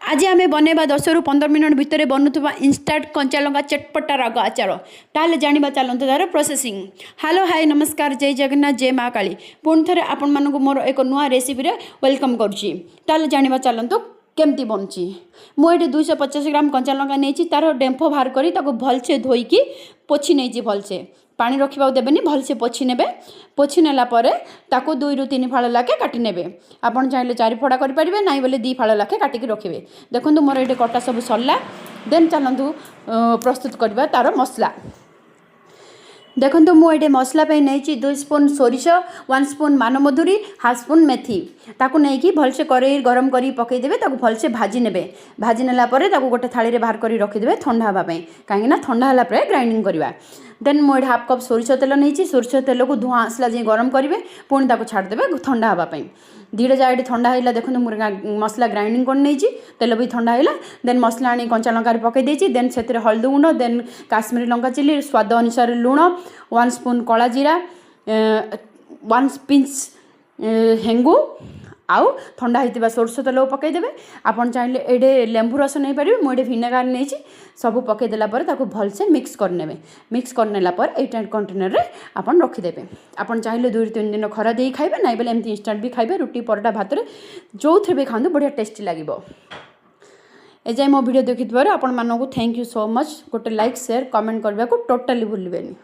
आज आम बनवा 10 ରୁ 15 मिनट भितर बनूवा इंस्टाट कंचा लंका चटपटा राग आचार ताले जानिबा चलते तार प्रोसेसिंग। हेलो हाय नमस्कार जय जगन्नाथ जय माँ काली पुणी थे आपण मानक मोर एक नुआ रेसिपी वेलकम करुच्ची। ताले जानिबा चलतु केमती बनची। मुझे 250 ग्राम कंचा लंका नहीं तार डेम्फ बाहर करी ताको भलसे धोईकी पोछि नहीं भलसे पानी रखा देवेनि भलसे पोछि ने पोछि नेला परे ताको 2 ରୁ 3 फाड़ लाखे काटी नेबे। आपन चाहिले 4 फड़ा करि परिबे नाइ बोले 2 फाड़ लाखे काटिकी रखिबे। देखंतु मोर एटे कटा सब सरला देन चलंतु प्रस्तुत करबा तार मसला। देखो मुझे मसला नहीं 2 स्पून सोरिष 1 स्पून मानमधुरी हाफ स्पून मेथी ताकू नहीं भलसे कड़े गरम कर पकईदे भलसे भाजी ने भाजी नेला गोटे थाली रे बाहर कर रखिदे ठंडा हाँवाई कहीं ठंडा है पर ग्राइंडिंग करवा। देन मुझे हाफ कप सोरिष तेल नहीं सोरिष तेल को धुआं आसला जाए गरम करेंगे पुणी छाड़देवे ठंडा हाँवाई। धीरे जाए ठंडा है देखो मुझे मसला ग्राइंडिंग कर नहीं तेल भी ठंडा है। देन मसला आनी कंचा लंका पकई देती देन से हल्दी गुंड देन काश्मीरी लंका चिली स्वाद अनुसार लुण 1 स्पून कला जीरा 1 पिंच हेंगु आउ ठंडा होता सोरष तेल पकईदेवे। आपन चाहिए ये लेंबू रस नहीं पारे मुझे भिनेगार नहीं सब पकईदेला भलसे मिक्स करने मिक्स करनेला ये कंटेनर रे आपन रखिदेवे। आपन चाहिए 2 ରୁ 3 दिन खरा दे खाइबे नाइ बेले एमती इंस्टेंट भी खाइबे रुटी परोटा भात रे जो थे भी खांदु बढ़िया टेस्टी लागिबो। एजाए मो वीडियो देखिथिबार आपण मानकु थैंक यू सो मच। गोटे लाइक शेयर कमेंट करबा को टोटली भूलिबेनी।